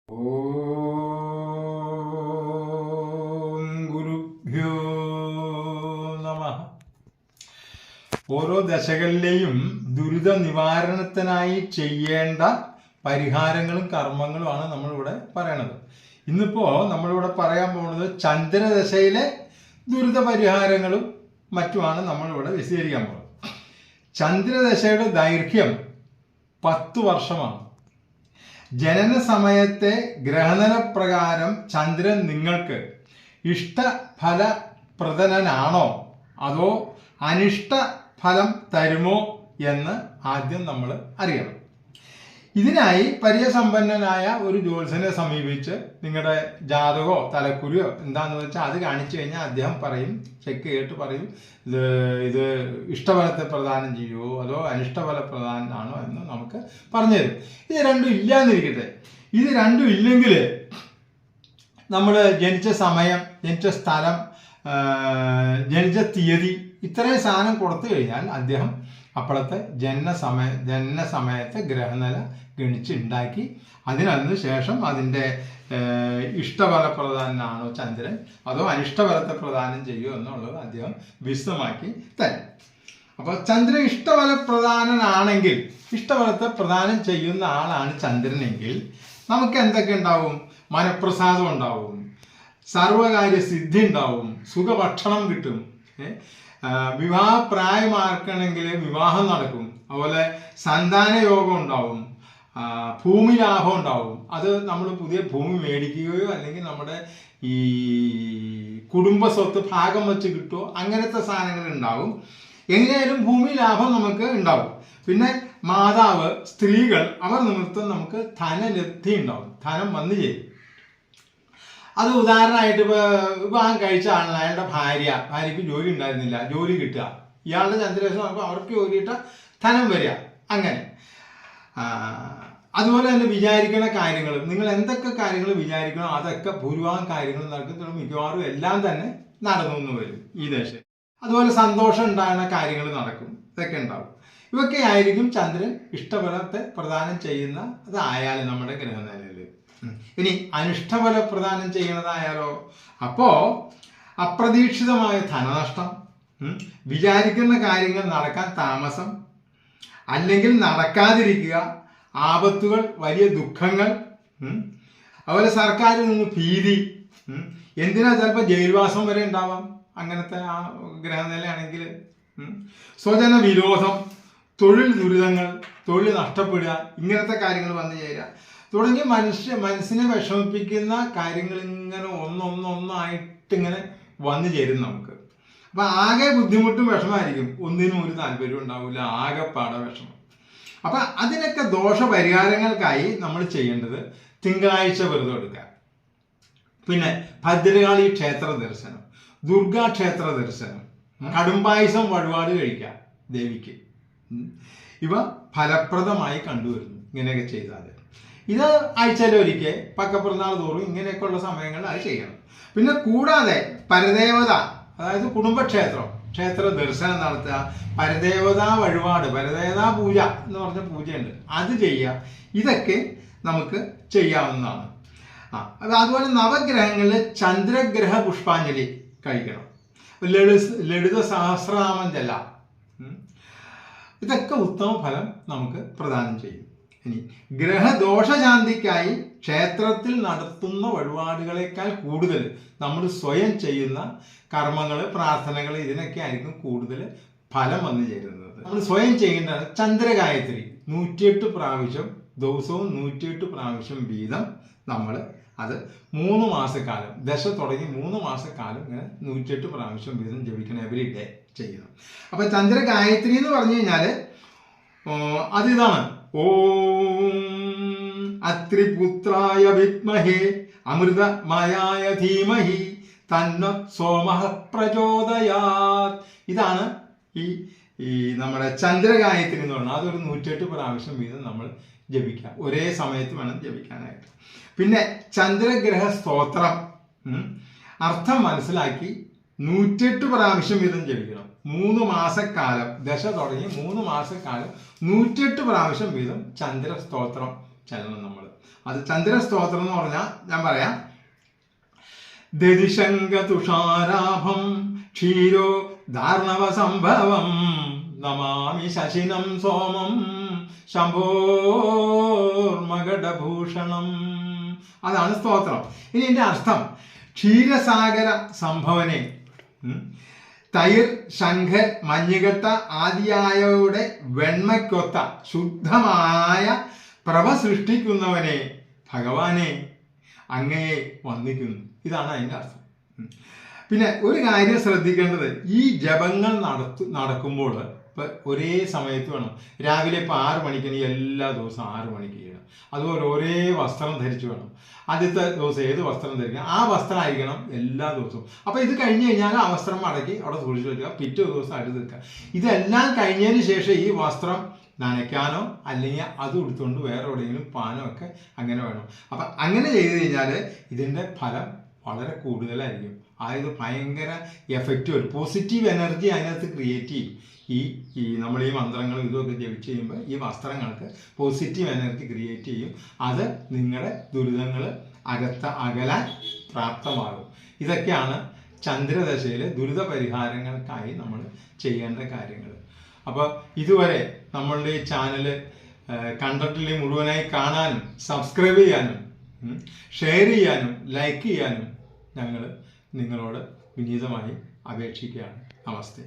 ഓം ഗുരുഭ്യോ നമഃ. ഓരോ ദശകളിലെയും ദുരിത നിവാരണത്തിനായി ചെയ്യേണ്ട പരിഹാരങ്ങളും കർമ്മങ്ങളുമാണ് നമ്മളിവിടെ പറയണത്. ഇന്നിപ്പോ നമ്മളിവിടെ പറയാൻ പോകുന്നത് ചന്ദ്രദശയിലെ ദുരിത പരിഹാരങ്ങളും മറ്റുമാണ് നമ്മളിവിടെ വിശദീകരിക്കാൻ പോകുന്നത്. ചന്ദ്രദശയുടെ ദൈർഘ്യം 10 വർഷമാണ്. ജനന സമയത്തെ ഗ്രഹനില പ്രകാരം ചന്ദ്രൻ നിങ്ങൾക്ക് ഇഷ്ടഫലപ്രദനാണോ അതോ അനിഷ്ട ഫലം തരുമോ എന്ന് ആദ്യം നമ്മൾ അറിയണം. ഇതിനായി പരിചയസമ്പന്നനായ ഒരു ജ്യോത്സ്യനെ സമീപിച്ച് നിങ്ങളുടെ ജാതകമോ തലക്കുരിയോ എന്താണെന്ന് വെച്ചാൽ അത് കാണിച്ചു കഴിഞ്ഞാൽ അദ്ദേഹം പറയും, ചെക്ക് ചെയ്തിട്ട് പറയും ഇത് ഇഷ്ടഫലത്തെ പ്രദാനം ചെയ്യുമോ അതോ അനിഷ്ടഫല പ്രദാനമാണോ എന്ന് നമുക്ക് പറഞ്ഞു തരും. ഇത് രണ്ടും ഇല്ലാന്നിരിക്കട്ടെ. ഇത് രണ്ടും ഇല്ലെങ്കിൽ നമ്മൾ ജനിച്ച സമയം, ജനിച്ച സ്ഥലം, ജനിച്ച തീയതി ഇത്രയും സാധനം കൊടുത്തു കഴിഞ്ഞാൽ അദ്ദേഹം അപ്പോഴത്തെ ജനന സമയത്തെ ഗ്രഹനില ഗണിച്ചുണ്ടാക്കി അതിനു ശേഷം അതിൻ്റെ ഇഷ്ടഫലപ്രദാനാണോ ചന്ദ്രൻ അതോ അനിഷ്ടഫലത്തെ പ്രദാനം ചെയ്യുമോ എന്നുള്ളത് അദ്ദേഹം വിശദമാക്കി തരും. അപ്പോൾ ചന്ദ്രൻ ഇഷ്ടഫലപ്രദാനാണെങ്കിൽ, ഇഷ്ടഫലത്തെ പ്രദാനം ചെയ്യുന്ന ആളാണ് ചന്ദ്രനെങ്കിൽ നമുക്ക് എന്തൊക്കെ ഉണ്ടാവും? മനഃപ്രസാദം ഉണ്ടാവും, സർവകാര്യ സിദ്ധി ഉണ്ടാവും, സുഖഭക്ഷണം കിട്ടും, വിവാഹപ്രായമാർക്കണമെങ്കിൽ വിവാഹം നടക്കും, അതുപോലെ സന്താന യോഗം ഉണ്ടാവും, ഭൂമി ലാഭം ഉണ്ടാവും. അത് നമ്മൾ പുതിയ ഭൂമി മേടിക്കുകയോ അല്ലെങ്കിൽ നമ്മുടെ ഈ കുടുംബ സ്വത്ത് ഭാഗം വെച്ച് കിട്ടുമോ അങ്ങനത്തെ സാധനങ്ങൾ ഉണ്ടാവും. എങ്ങനെയായാലും ഭൂമി ലാഭം നമുക്ക് ഉണ്ടാവും. പിന്നെ മാതാവ്, സ്ത്രീകൾ അവർ നിമിത്തം നമുക്ക് ധനലബ്ധി ഉണ്ടാവും, ധനം വന്നു ചെയ്യും. അത് ഉദാഹരണമായിട്ട് വിവാഹം കഴിച്ച ആളാണ്, അയാളുടെ ഭാര്യയ്ക്ക് ജോലി ഉണ്ടായിരുന്നില്ല, ജോലി കിട്ടുക, ഇയാളുടെ ചന്ദ്രദശ നോക്കുമ്പോൾ അവർക്ക് ജോലി കിട്ടുക, ധനം വരിക, അങ്ങനെ. അതുപോലെ തന്നെ വിചാരിക്കുന്ന കാര്യങ്ങൾ, നിങ്ങൾ എന്തൊക്കെ കാര്യങ്ങൾ വിചാരിക്കണോ അതൊക്കെ ഭൂരിഭാഗം കാര്യങ്ങൾ നടക്കും, മിക്കവാറും എല്ലാം തന്നെ നടന്നു വരും ഈ ദശ. അതുപോലെ സന്തോഷം ഉണ്ടാകുന്ന കാര്യങ്ങൾ നടക്കും, ഇതൊക്കെ ഉണ്ടാവും. ഇതൊക്കെ ആയിരിക്കും ചന്ദ്രൻ ഇഷ്ടഫലത്തെ പ്രദാനം ചെയ്യുന്ന അതായാലും നമ്മുടെ ഗ്രഹനിലയിൽ. ഇനി അനിഷ്ടഫല പ്രദാനം ചെയ്യണതായാലോ, അപ്പോ അപ്രതീക്ഷിതമായ ധനനഷ്ടം, വിചാരിക്കുന്ന കാര്യങ്ങൾ നടക്കാൻ താമസം, അല്ലെങ്കിൽ നടക്കാതിരിക്കുക, ആപത്തുകൾ, വലിയ ദുഃഖങ്ങൾ, അതുപോലെ സർക്കാരിൽ നിന്ന് ഭീതി, എന്തിനാ ചിലപ്പോൾ ജയിൽവാസം വരെ ഉണ്ടാവാം അങ്ങനത്തെ ആ ഗ്രഹനിലയാണെങ്കിൽ. സ്വജന വിരോധം, തൊഴിൽ ദുരിതങ്ങൾ, തൊഴിൽ നഷ്ടപ്പെടുക, ഇങ്ങനത്തെ കാര്യങ്ങൾ വന്നു ചേരുക തുടങ്ങി മനസ്സിനെ വിഷമിപ്പിക്കുന്ന കാര്യങ്ങൾ ഇങ്ങനെ ഒന്നൊന്നായിട്ടിങ്ങനെ വന്നു ചേരും നമുക്ക്. അപ്പം ആകെ ബുദ്ധിമുട്ടും വിഷമമായിരിക്കും, ഒന്നിനും ഒരു താല്പര്യം ഉണ്ടാവില്ല, ആകെപ്പാടെ വിഷമം. അപ്പം അതിനൊക്കെ ദോഷപരിഹാരങ്ങൾക്കായി നമ്മൾ ചെയ്യേണ്ടത് തിങ്കളാഴ്ച വ്രതം എടുക്കുക, പിന്നെ ഭദ്രകാളി ക്ഷേത്ര ദർശനം, ദുർഗാക്ഷേത്ര ദർശനം, കടുംപായസം വഴിപാട് കഴിക്കുക ദേവിക്ക്. ഇവ ഫലപ്രദമായി കണ്ടുവരുന്നു ഇങ്ങനെയൊക്കെ ചെയ്താൽ. ഇത് ആഴ്ചയിലൊരിക്കൽ പക്കപ്പിറന്നാൾ തോറും ഇങ്ങനെയൊക്കെയുള്ള സമയങ്ങളിൽ അത് ചെയ്യണം. പിന്നെ കൂടാതെ പരദേവത, അതായത് കുടുംബക്ഷേത്രം, ക്ഷേത്ര ദർശനം നടത്തുക, പരദേവതാ വഴിപാട്, പരദേവതാ പൂജ എന്ന് പറഞ്ഞ പൂജയുണ്ട്, അത് ചെയ്യുക. ഇതൊക്കെ നമുക്ക് ചെയ്യാവുന്നതാണ്. അതുപോലെ നവഗ്രഹങ്ങളിൽ ചന്ദ്രഗ്രഹ പുഷ്പാഞ്ജലി കഴിക്കണം, ലളിത സഹസ്രനാമം ചെല്ലാം. ഇതൊക്കെ ഉത്തമ ഫലം നമുക്ക് പ്രദാനം ചെയ്യും. ഇനി ഗ്രഹദോഷശാന്തിക്കായി ക്ഷേത്രത്തിൽ നടത്തുന്ന വഴിപാടുകളെക്കാൾ കൂടുതൽ നമ്മൾ സ്വയം ചെയ്യുന്ന കർമ്മങ്ങൾ, പ്രാർത്ഥനകൾ, ഇതിനൊക്കെ ആയിരിക്കും കൂടുതൽ ഫലം വന്നു ചേരുന്നത്. നമ്മൾ സ്വയം ചെയ്യേണ്ടതാണ് ചന്ദ്രഗായത്രി 108 പ്രാവശ്യം ദിവസവും 108 പ്രാവശ്യം വീതം നമ്മൾ അത് 3 മാസക്കാലം, ദശ തുടങ്ങി 3 മാസക്കാലം ഇങ്ങനെ 108 പ്രാവശ്യം വീതം ജപിക്കണം, എവരി ഡേ ചെയ്യണം. അപ്പം ചന്ദ്രഗായത്രി എന്ന് പറഞ്ഞു കഴിഞ്ഞാൽ അതിതാണ്: ഓം അത്രിപുത്രായ വിദ്മഹേ അമൃതമയായ ധീമഹി തന്നോ സോമഃ പ്രചോദയാത്. ഇതാണ് ഈ നമ്മുടെ ചന്ദ്രഗായത്രി എന്ന് പറഞ്ഞാൽ. അതൊരു 108 പ്രാവശ്യം വീതം നമ്മൾ ജപിക്കുക, ഒരേ സമയത്ത് വേണം ജപിക്കാനായിട്ട്. പിന്നെ ചന്ദ്രഗ്രഹ സ്തോത്രം അർത്ഥം മനസ്സിലാക്കി 108 പ്രാവശ്യം വീതം ജപിക്കണം. 3 മാസക്കാലം, ദശ തുടങ്ങി 3 മാസക്കാലം 108 പ്രാവശ്യം വീതം ചന്ദ്ര സ്തോത്രം ചെല്ലണം നമ്മൾ. അത് ചന്ദ്രസ്തോത്രം എന്ന് പറഞ്ഞാൽ ഞാൻ പറയാം, ദതിശങ്ക തുഷാരാഭം ക്ഷീരോ ധാർണവ സംഭവം നമാമി ശശിനം സോമം ശംഭോർമകടഭൂഷണം. അതാണ് സ്തോത്രം. ഇനി ഇതിന്റെ അർത്ഥം, ക്ഷീരസാഗര സംഭവനെ, തൈർ, ശംഖർ, മഞ്ഞുകെട്ട ആദിയായവയുടെ വെണ്മയ്ക്കൊത്ത ശുദ്ധമായ പ്രഭ സൃഷ്ടിക്കുന്നവനെ ഭഗവാനെ അങ്ങയെ വന്ദിക്കുന്നു. ഇതാണ് അതിൻ്റെ അർത്ഥം. പിന്നെ ഒരു കാര്യം ശ്രദ്ധിക്കേണ്ടത്, ഈ ജപങ്ങൾ നടക്കുമ്പോൾ ഇപ്പം ഒരേ സമയത്ത് വേണം. രാവിലെ ഇപ്പോൾ 6 മണിക്ക് എല്ലാ ദിവസവും 6 മണിക്ക് ചെയ്യണം. അതുപോലെ ഒരേ വസ്ത്രം ധരിച്ചു വേണം. ആദ്യത്തെ ദിവസം ഏത് വസ്ത്രം ധരിക്കണം, ആ വസ്ത്രമായിരിക്കണം എല്ലാ ദിവസവും. അപ്പോൾ ഇത് കഴിഞ്ഞ് കഴിഞ്ഞാൽ ആ വസ്ത്രം മടക്കി അവിടെ സൂക്ഷിച്ചു വെക്കുക, പിറ്റേ ദിവസം അടുത്ത് നിൽക്കുക. ഇതെല്ലാം കഴിഞ്ഞതിന് ശേഷം ഈ വസ്ത്രം നനയ്ക്കാനോ അല്ലെങ്കിൽ അത് എടുത്തുകൊണ്ട് വേറെ എവിടെയെങ്കിലും പാനോ ഒക്കെ അങ്ങനെ വേണം. അപ്പം അങ്ങനെ ചെയ്ത് കഴിഞ്ഞാൽ ഇതിൻ്റെ ഫലം വളരെ കൂടുതലായിരിക്കും. അതായത് ഭയങ്കര എഫക്റ്റീവ്, പോസിറ്റീവ് എനർജി അതിനകത്ത് ക്രിയേറ്റ് ചെയ്യും. ഈ നമ്മൾ ഈ മന്ത്രങ്ങളും ഇതൊക്കെ ജപിച്ച് ചെയ്യുമ്പോൾ ഈ വസ്ത്രങ്ങൾക്ക് പോസിറ്റീവ് എനർജി ക്രിയേറ്റ് ചെയ്യും. അത് നിങ്ങളുടെ ദുരിതങ്ങൾ അകലാൻ പ്രാപ്തമാകും. ഇതൊക്കെയാണ് ചന്ദ്രദശയിൽ ദുരിത പരിഹാരങ്ങൾക്കായി നമ്മൾ ചെയ്യേണ്ട കാര്യങ്ങൾ. അപ്പോൾ ഇതുവരെ നമ്മളുടെ ഈ ചാനൽ കണ്ടിട്ടില്ലെങ്കിൽ മുഴുവനായി കാണാനും സബ്സ്ക്രൈബ് ചെയ്യാനും ഷെയർ ചെയ്യാനും ലൈക്ക് ചെയ്യാനും ഞങ്ങൾ നിങ്ങളോട് വിനീതമായി അപേക്ഷിക്കുകയാണ്. നമസ്തേ.